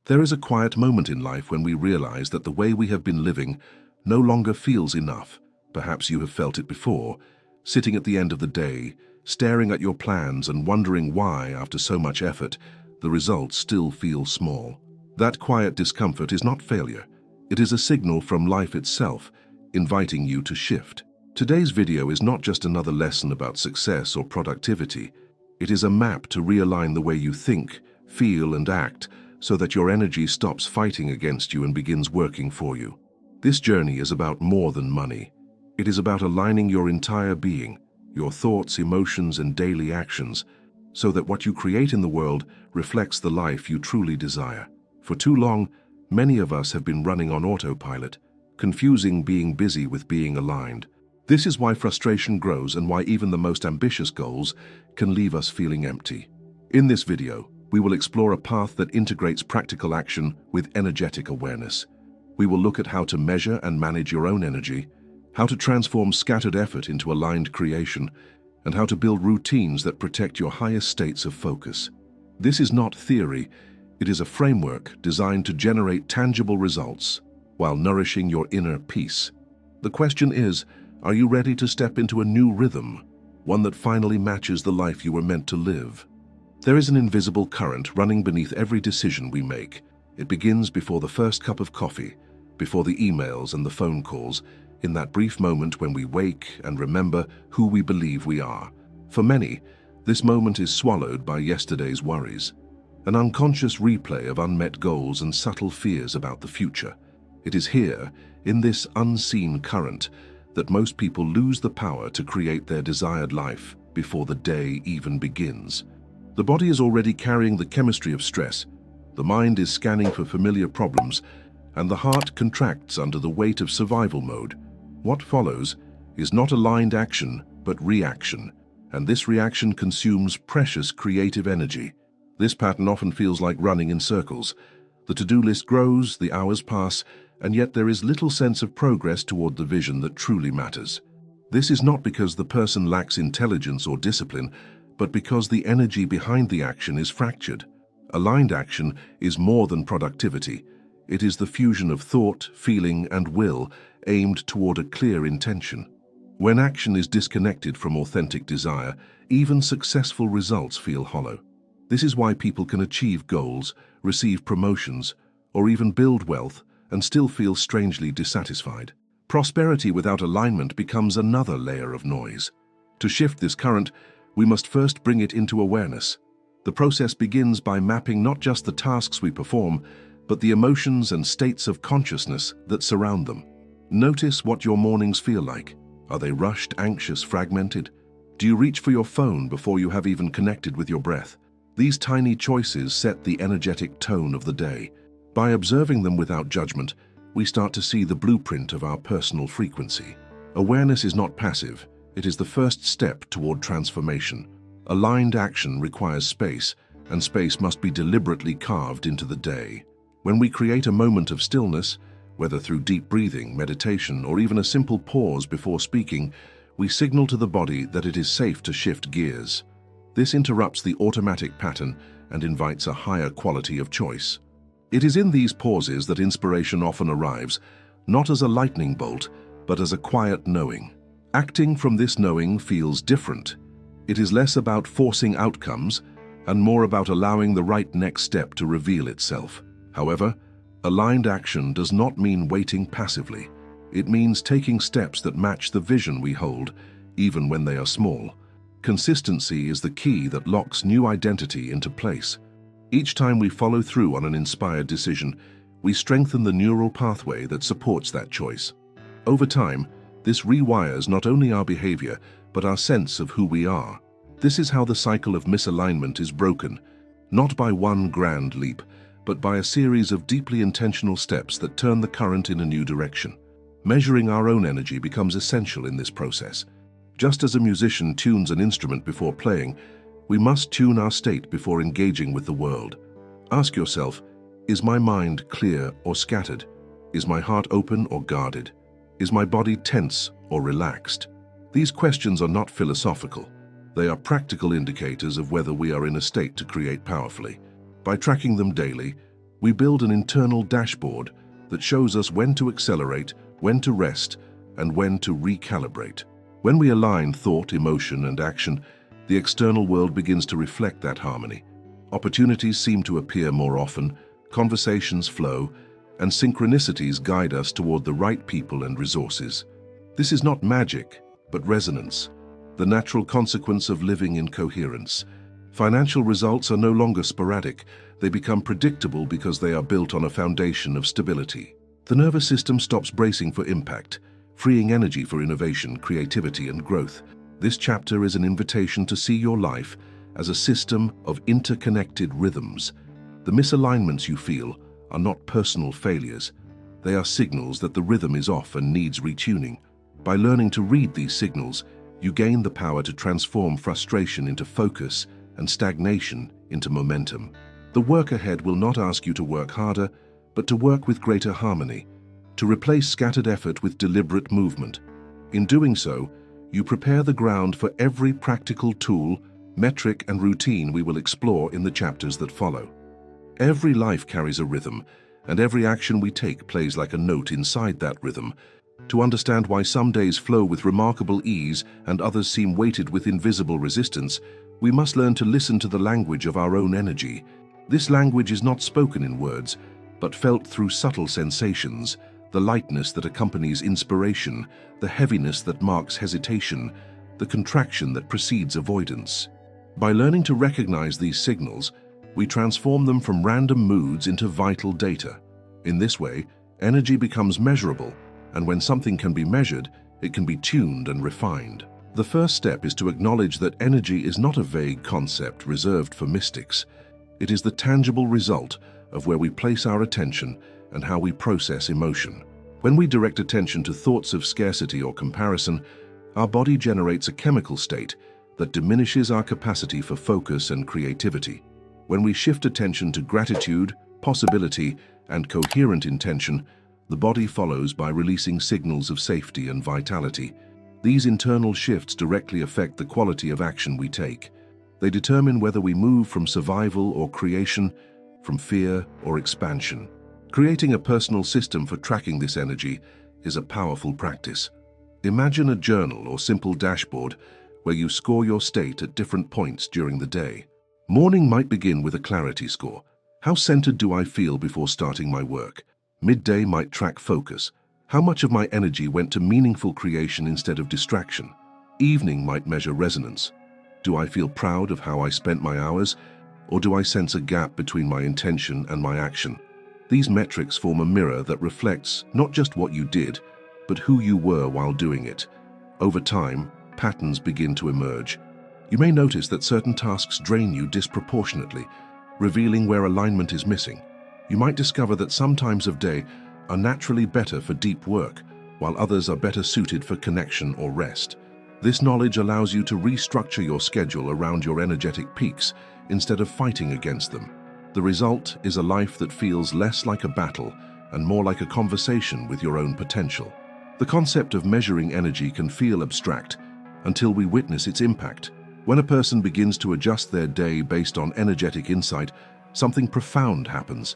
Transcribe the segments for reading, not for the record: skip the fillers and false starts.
There is a quiet moment in life when we realize that the way we have been living no longer feels enough. Perhaps you have felt it before, sitting at the end of the day, staring at your plans and wondering why, after so much effort, the results still feel small. That quiet discomfort is not failure. It is a signal from life itself, inviting you to shift. Today's video is not just another lesson about success or productivity. It is a map to realign the way you think, feel, and act so that your energy stops fighting against you and begins working for you. This journey is about more than money. It is about aligning your entire being, your thoughts, emotions, and daily actions, so that what you create in the world reflects the life you truly desire. For too long, many of us have been running on autopilot, confusing being busy with being aligned. This is why frustration grows and why even the most ambitious goals can leave us feeling empty. In this video, we will explore a path that integrates practical action with energetic awareness. We will look at how to measure and manage your own energy, how to transform scattered effort into aligned creation, and how to build routines that protect your highest states of focus. This is not theory, it is a framework designed to generate tangible results while nourishing your inner peace. The question is, are you ready to step into a new rhythm, one that finally matches the life you were meant to live? There is an invisible current running beneath every decision we make. It begins before the first cup of coffee, before the emails and the phone calls, in that brief moment when we wake and remember who we believe we are. For many, this moment is swallowed by yesterday's worries, an unconscious replay of unmet goals and subtle fears about the future. It is here, in this unseen current, that most people lose the power to create their desired life before the day even begins. The body is already carrying the chemistry of stress, the mind is scanning for familiar problems, and the heart contracts under the weight of survival mode. What follows is not aligned action, but reaction, and this reaction consumes precious creative energy. This pattern often feels like running in circles. The to-do list grows, the hours pass, and yet there is little sense of progress toward the vision that truly matters. This is not because the person lacks intelligence or discipline, but because the energy behind the action is fractured. Aligned action is more than productivity. It is the fusion of thought, feeling, and will aimed toward a clear intention. When action is disconnected from authentic desire, even successful results feel hollow. This is why people can achieve goals, receive promotions, or even build wealth and still feel strangely dissatisfied. Prosperity without alignment becomes another layer of noise. To shift this current, we must first bring it into awareness. The process begins by mapping not just the tasks we perform, but the emotions and states of consciousness that surround them. Notice what your mornings feel like. Are they rushed, anxious, fragmented? Do you reach for your phone before you have even connected with your breath? These tiny choices set the energetic tone of the day. By observing them without judgment, we start to see the blueprint of our personal frequency. Awareness is not passive. It is the first step toward transformation. Aligned action requires space, and space must be deliberately carved into the day. When we create a moment of stillness, whether through deep breathing, meditation, or even a simple pause before speaking, we signal to the body that it is safe to shift gears. This interrupts the automatic pattern and invites a higher quality of choice. It is in these pauses that inspiration often arrives, not as a lightning bolt, but as a quiet knowing. Acting from this knowing feels different. It is less about forcing outcomes and more about allowing the right next step to reveal itself. However, aligned action does not mean waiting passively. It means taking steps that match the vision we hold, even when they are small. Consistency is the key that locks new identity into place. Each time we follow through on an inspired decision, we strengthen the neural pathway that supports that choice. Over time, this rewires not only our behavior, but our sense of who we are. This is how the cycle of misalignment is broken, not by one grand leap, but by a series of deeply intentional steps that turn the current in a new direction. Measuring our own energy becomes essential in this process. Just as a musician tunes an instrument before playing, we must tune our state before engaging with the world. Ask yourself, is my mind clear or scattered? Is my heart open or guarded? Is my body tense or relaxed? These questions are not philosophical. They are practical indicators of whether we are in a state to create powerfully. By tracking them daily, We build an internal dashboard that shows us when to accelerate, when to rest, and when to recalibrate. When we align thought, emotion, and action, the external world begins to reflect that harmony. Opportunities seem to appear more often, conversations flow, and synchronicities guide us toward the right people and resources. This is not magic, but resonance, the natural consequence of living in coherence. Financial results are no longer sporadic. They become predictable because they are built on a foundation of stability. The nervous system stops bracing for impact, freeing energy for innovation, creativity, and growth. This chapter is an invitation to see your life as a system of interconnected rhythms. The misalignments you feel are not personal failures. They are signals that the rhythm is off and needs retuning. By learning to read these signals, you gain the power to transform frustration into focus and stagnation into momentum. The work ahead will not ask you to work harder, but to work with greater harmony, to replace scattered effort with deliberate movement. In doing so, you prepare the ground for every practical tool, metric, and routine we will explore in the chapters that follow. Every life carries a rhythm, and every action we take plays like a note inside that rhythm. To understand why some days flow with remarkable ease and others seem weighted with invisible resistance, we must learn to listen to the language of our own energy. This language is not spoken in words, but felt through subtle sensations, the lightness that accompanies inspiration, the heaviness that marks hesitation, the contraction that precedes avoidance. By learning to recognize these signals, we transform them from random moods into vital data. In this way, energy becomes measurable, and when something can be measured, it can be tuned and refined. The first step is to acknowledge that energy is not a vague concept reserved for mystics. It is the tangible result of where we place our attention and how we process emotion. When we direct attention to thoughts of scarcity or comparison, our body generates a chemical state that diminishes our capacity for focus and creativity. When we shift attention to gratitude, possibility, and coherent intention, the body follows by releasing signals of safety and vitality. These internal shifts directly affect the quality of action we take. They determine whether we move from survival or creation, from fear or expansion. Creating a personal system for tracking this energy is a powerful practice. Imagine a journal or simple dashboard where you score your state at different points during the day. Morning might begin with a clarity score. How centered do I feel before starting my work? Midday might track focus. How much of my energy went to meaningful creation instead of distraction? Evening might measure resonance. Do I feel proud of how I spent my hours, or do I sense a gap between my intention and my action? These metrics form a mirror that reflects not just what you did, but who you were while doing it. Over time, patterns begin to emerge. You may notice that certain tasks drain you disproportionately, revealing where alignment is missing. You might discover that some times of day are naturally better for deep work, while others are better suited for connection or rest. This knowledge allows you to restructure your schedule around your energetic peaks instead of fighting against them. The result is a life that feels less like a battle and more like a conversation with your own potential. The concept of measuring energy can feel abstract until we witness its impact. When a person begins to adjust their day based on energetic insight, something profound happens.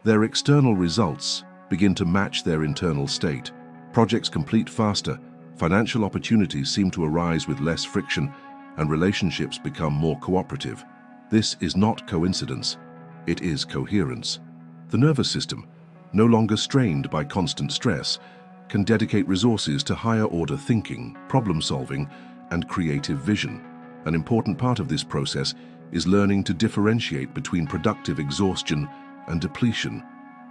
Their external results begin to match their internal state. Projects complete faster, financial opportunities seem to arise with less friction, and relationships become more cooperative. This is not coincidence, it is coherence. The nervous system, no longer strained by constant stress, can dedicate resources to higher-order thinking, problem-solving, and creative vision. An important part of this process is learning to differentiate between productive exhaustion and depletion.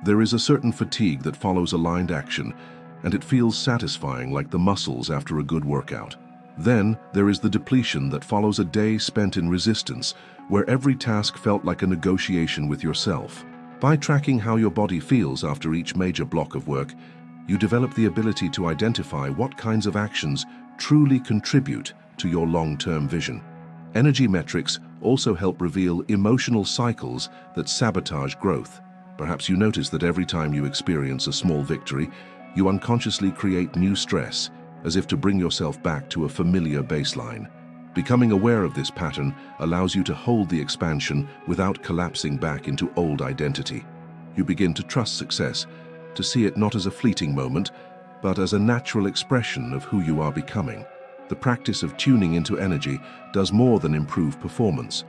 There is a certain fatigue that follows aligned action, and it feels satisfying like the muscles after a good workout. Then there is the depletion that follows a day spent in resistance, where every task felt like a negotiation with yourself. By tracking how your body feels after each major block of work, you develop the ability to identify what kinds of actions truly contribute to your long-term vision. Energy metrics also help reveal emotional cycles that sabotage growth. Perhaps you notice that every time you experience a small victory, you unconsciously create new stress, as if to bring yourself back to a familiar baseline. Becoming aware of this pattern allows you to hold the expansion without collapsing back into old identity. You begin to trust success, to see it not as a fleeting moment, but as a natural expression of who you are becoming. The practice of tuning into energy does more than improve performance.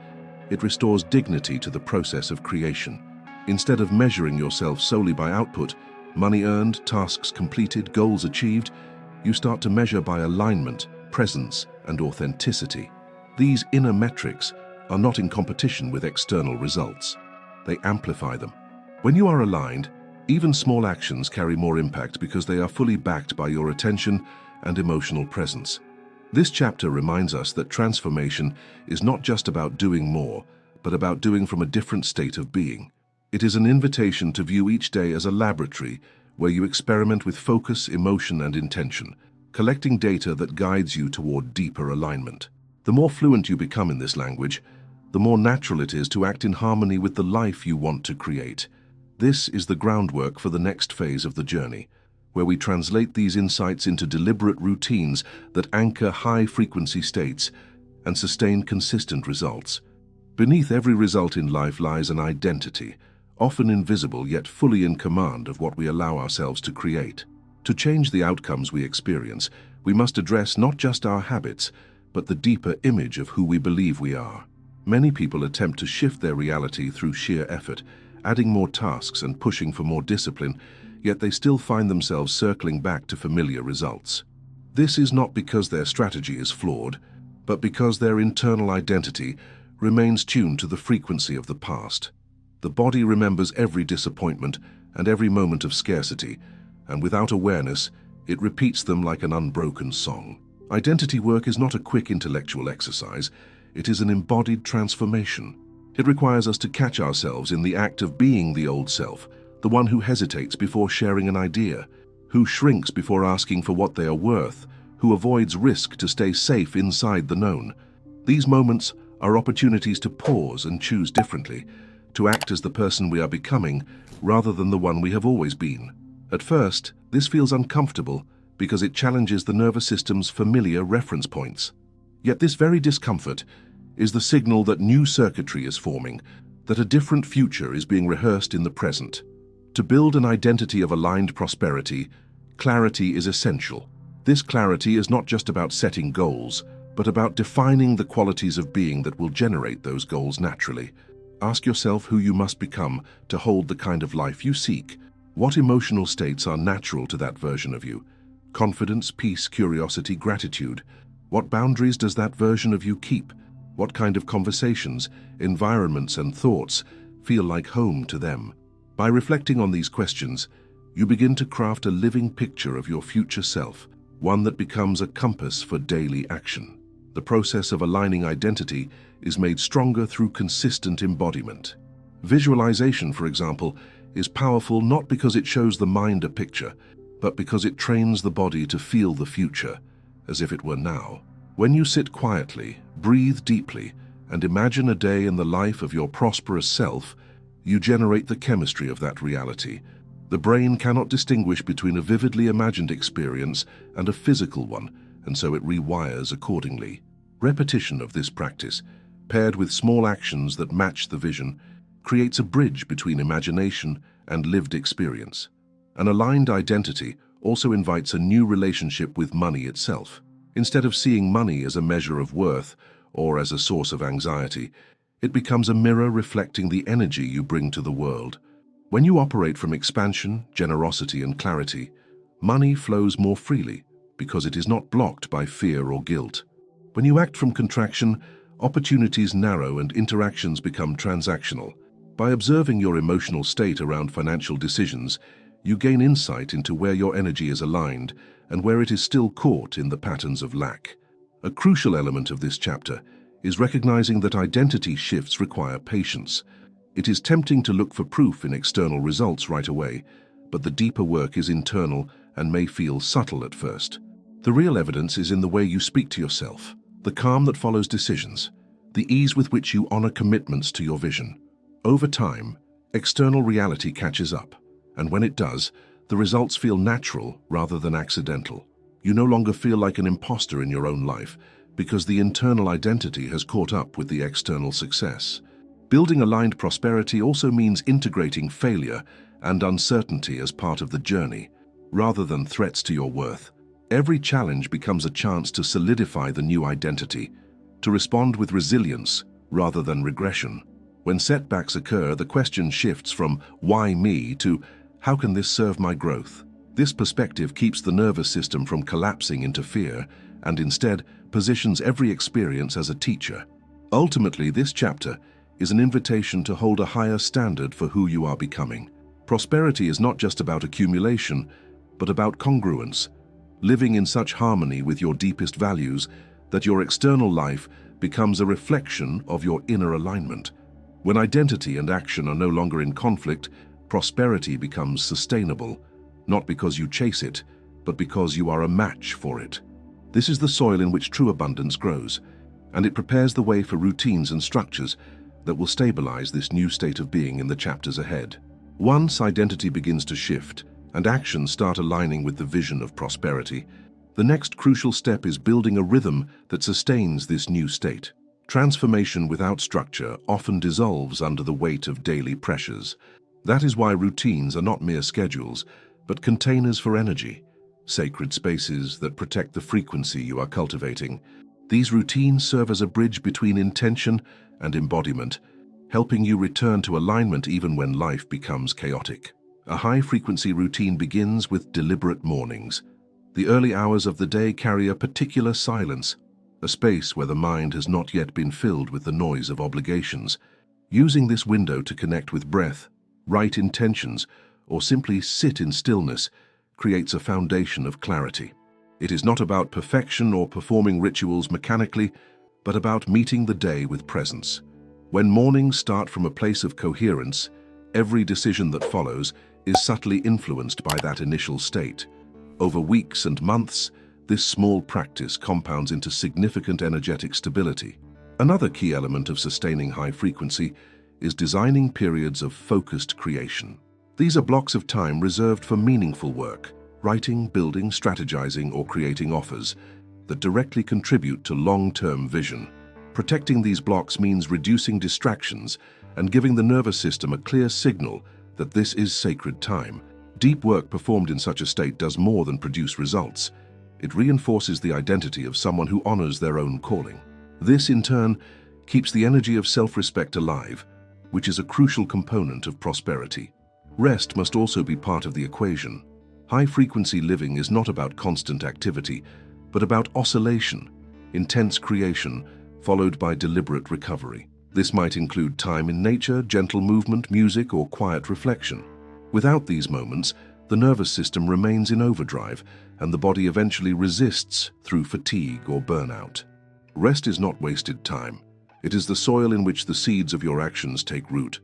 It restores dignity to the process of creation. Instead of measuring yourself solely by output, money earned, tasks completed, goals achieved, you start to measure by alignment, presence, and authenticity. These inner metrics are not in competition with external results. They amplify them. When you are aligned, even small actions carry more impact because they are fully backed by your attention and emotional presence. This chapter reminds us that transformation is not just about doing more, but about doing from a different state of being. It is an invitation to view each day as a laboratory where you experiment with focus, emotion, and intention, collecting data that guides you toward deeper alignment. The more fluent you become in this language, the more natural it is to act in harmony with the life you want to create. This is the groundwork for the next phase of the journey, where we translate these insights into deliberate routines that anchor high-frequency states and sustain consistent results. Beneath every result in life lies an identity, often invisible yet fully in command of what we allow ourselves to create. To change the outcomes we experience, we must address not just our habits, but the deeper image of who we believe we are. Many people attempt to shift their reality through sheer effort, adding more tasks and pushing for more discipline, yet they still find themselves circling back to familiar results. This is not because their strategy is flawed, but because their internal identity remains tuned to the frequency of the past. The body remembers every disappointment and every moment of scarcity, and without awareness, it repeats them like an unbroken song. Identity work is not a quick intellectual exercise, it is an embodied transformation. It requires us to catch ourselves in the act of being the old self, the one who hesitates before sharing an idea, who shrinks before asking for what they are worth, who avoids risk to stay safe inside the known. These moments are opportunities to pause and choose differently, to act as the person we are becoming rather than the one we have always been. At first, this feels uncomfortable because it challenges the nervous system's familiar reference points. Yet this very discomfort is the signal that new circuitry is forming, that a different future is being rehearsed in the present. To build an identity of aligned prosperity, clarity is essential. This clarity is not just about setting goals, but about defining the qualities of being that will generate those goals naturally. Ask yourself who you must become to hold the kind of life you seek. What emotional states are natural to that version of you? Confidence, peace, curiosity, gratitude. What boundaries does that version of you keep? What kind of conversations, environments, and thoughts feel like home to them? By reflecting on these questions, you begin to craft a living picture of your future self, one that becomes a compass for daily action. The process of aligning identity is made stronger through consistent embodiment. Visualization, for example, is powerful not because it shows the mind a picture, but because it trains the body to feel the future, as if it were now. When you sit quietly, breathe deeply, and imagine a day in the life of your prosperous self, you generate the chemistry of that reality. The brain cannot distinguish between a vividly imagined experience and a physical one, and so it rewires accordingly. Repetition of this practice, paired with small actions that match the vision, creates a bridge between imagination and lived experience. An aligned identity also invites a new relationship with money itself. Instead of seeing money as a measure of worth or as a source of anxiety, it becomes a mirror reflecting the energy you bring to the world. When you operate from expansion, generosity, and clarity, money flows more freely because it is not blocked by fear or guilt. When you act from contraction, opportunities narrow and interactions become transactional. By observing your emotional state around financial decisions, you gain insight into where your energy is aligned and where it is still caught in the patterns of lack. A crucial element of this chapter is recognizing that identity shifts require patience. It is tempting to look for proof in external results right away, but the deeper work is internal and may feel subtle at first. The real evidence is in the way you speak to yourself, the calm that follows decisions, the ease with which you honor commitments to your vision. Over time, external reality catches up, and when it does, the results feel natural rather than accidental. You no longer feel like an imposter in your own life because the internal identity has caught up with the external success. Building aligned prosperity also means integrating failure and uncertainty as part of the journey, rather than threats to your worth. Every challenge becomes a chance to solidify the new identity, to respond with resilience rather than regression. When setbacks occur, the question shifts from "why me" to "how can this serve my growth?" This perspective keeps the nervous system from collapsing into fear and instead positions every experience as a teacher. Ultimately, this chapter is an invitation to hold a higher standard for who you are becoming. Prosperity is not just about accumulation, but about congruence, living in such harmony with your deepest values that your external life becomes a reflection of your inner alignment. When identity and action are no longer in conflict, prosperity becomes sustainable, not because you chase it, but because you are a match for it. This is the soil in which true abundance grows, and it prepares the way for routines and structures that will stabilize this new state of being in the chapters ahead. Once identity begins to shift and actions start aligning with the vision of prosperity, the next crucial step is building a rhythm that sustains this new state. Transformation without structure often dissolves under the weight of daily pressures. That is why routines are not mere schedules, but containers for energy, sacred spaces that protect the frequency you are cultivating. These routines serve as a bridge between intention and embodiment, helping you return to alignment even when life becomes chaotic. A high-frequency routine begins with deliberate mornings. The early hours of the day carry a particular silence, a space where the mind has not yet been filled with the noise of obligations. Using this window to connect with breath, write intentions, or simply sit in stillness creates a foundation of clarity. It is not about perfection or performing rituals mechanically, but about meeting the day with presence. When mornings start from a place of coherence, every decision that follows is subtly influenced by that initial state. Over weeks and months, this small practice compounds into significant energetic stability. Another key element of sustaining high frequency is designing periods of focused creation. These are blocks of time reserved for meaningful work, writing, building, strategizing, or creating offers that directly contribute to long-term vision. Protecting these blocks means reducing distractions and giving the nervous system a clear signal that this is sacred time. Deep work performed in such a state does more than produce results. It reinforces the identity of someone who honors their own calling. This, in turn, keeps the energy of self-respect alive, which is a crucial component of prosperity. Rest must also be part of the equation. High-frequency living is not about constant activity, but about oscillation, intense creation, followed by deliberate recovery. This might include time in nature, gentle movement, music, or quiet reflection. Without these moments, the nervous system remains in overdrive, and the body eventually resists through fatigue or burnout. Rest is not wasted time. It is the soil in which the seeds of your actions take root.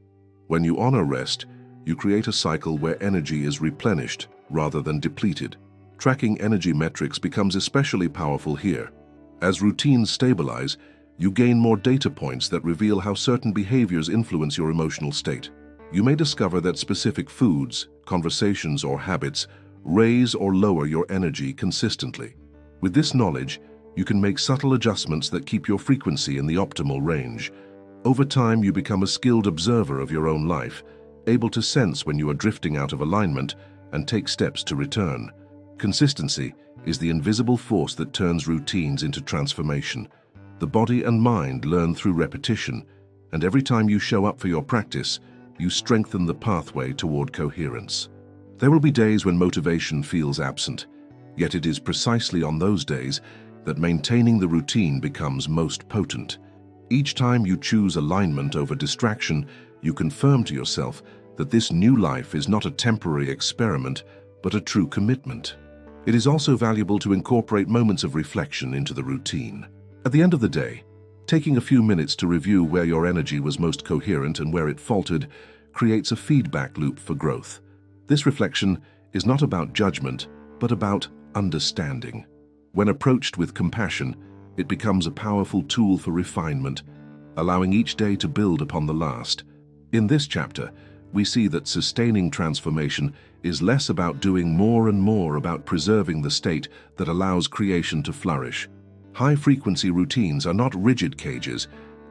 When you honor rest, you create a cycle where energy is replenished rather than depleted. Tracking energy metrics becomes especially powerful here. As routines stabilize, you gain more data points that reveal how certain behaviors influence your emotional state. You may discover that specific foods, conversations, or habits raise or lower your energy consistently. With this knowledge, you can make subtle adjustments that keep your frequency in the optimal range. Over time, you become a skilled observer of your own life, able to sense when you are drifting out of alignment and take steps to return. Consistency is the invisible force that turns routines into transformation. The body and mind learn through repetition, and every time you show up for your practice, you strengthen the pathway toward coherence. There will be days when motivation feels absent, yet it is precisely on those days that maintaining the routine becomes most potent. Each time you choose alignment over distraction, you confirm to yourself that this new life is not a temporary experiment, but a true commitment. It is also valuable to incorporate moments of reflection into the routine. At the end of the day, taking a few minutes to review where your energy was most coherent and where it faltered creates a feedback loop for growth. This reflection is not about judgment, but about understanding. When approached with compassion, it becomes a powerful tool for refinement, allowing each day to build upon the last. In this chapter, we see that sustaining transformation is less about doing more and more about preserving the state that allows creation to flourish. High-frequency routines are not rigid cages,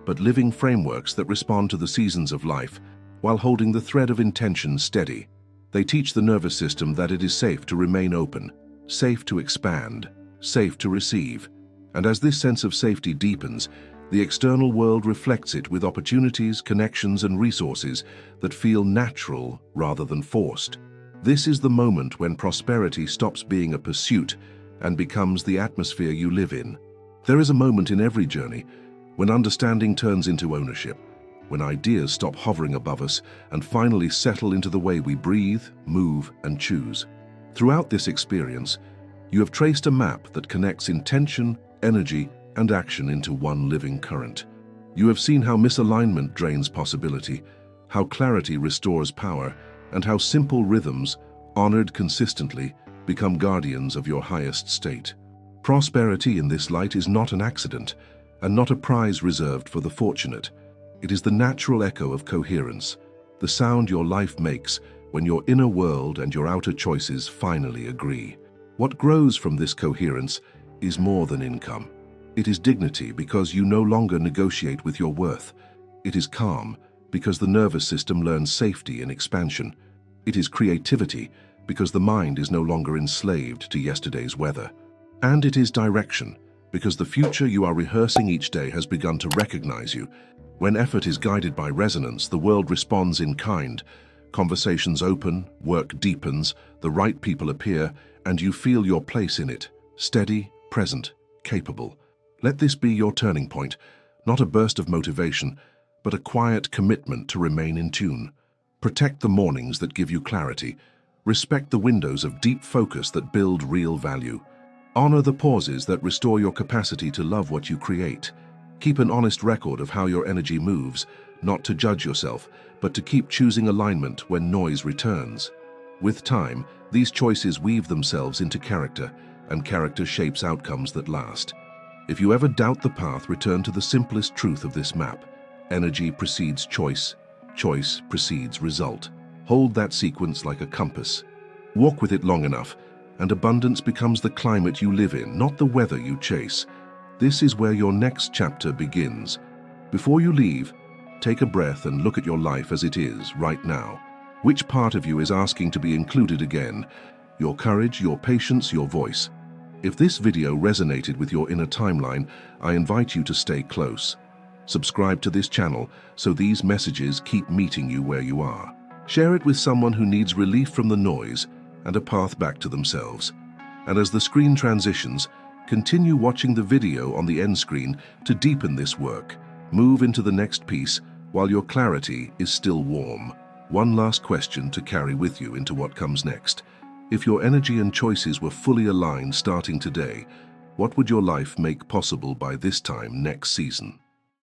but living frameworks that respond to the seasons of life while holding the thread of intention steady. They teach the nervous system that it is safe to remain open, safe to expand, safe to receive. And as this sense of safety deepens, the external world reflects it with opportunities, connections, and resources that feel natural rather than forced. This is the moment when prosperity stops being a pursuit and becomes the atmosphere you live in. There is a moment in every journey when understanding turns into ownership, when ideas stop hovering above us and finally settle into the way we breathe, move, and choose. Throughout this experience, you have traced a map that connects intention, energy, and action into one living current. You have seen how misalignment drains possibility, how clarity restores power, and how simple rhythms, honored consistently, become guardians of your highest state. Prosperity in this light is not an accident, and not a prize reserved for the fortunate. It is the natural echo of coherence, the sound your life makes when your inner world and your outer choices finally agree. What grows from this coherence is more than income. It is dignity because you no longer negotiate with your worth. It is calm because the nervous system learns safety in expansion. It is creativity because the mind is no longer enslaved to yesterday's weather. And it is direction because the future you are rehearsing each day has begun to recognize you. When effort is guided by resonance, the world responds in kind. Conversations open, work deepens, the right people appear, and you feel your place in it, steady, present, capable. Let this be your turning point, not a burst of motivation, but a quiet commitment to remain in tune. Protect the mornings that give you clarity. Respect the windows of deep focus that build real value. Honor the pauses that restore your capacity to love what you create. Keep an honest record of how your energy moves, not to judge yourself, but to keep choosing alignment when noise returns. With time, these choices weave themselves into character, and character shapes outcomes that last. If you ever doubt the path, return to the simplest truth of this map. Energy precedes choice, choice precedes result. Hold that sequence like a compass. Walk with it long enough, and abundance becomes the climate you live in, not the weather you chase. This is where your next chapter begins. Before you leave, take a breath and look at your life as it is right now. Which part of you is asking to be included again? Your courage, your patience, your voice. If this video resonated with your inner timeline, I invite you to stay close. Subscribe to this channel so these messages keep meeting you where you are. Share it with someone who needs relief from the noise and a path back to themselves. And as the screen transitions, continue watching the video on the end screen to deepen this work. Move into the next piece while your clarity is still warm. One last question to carry with you into what comes next. If your energy and choices were fully aligned starting today, what would your life make possible by this time next season?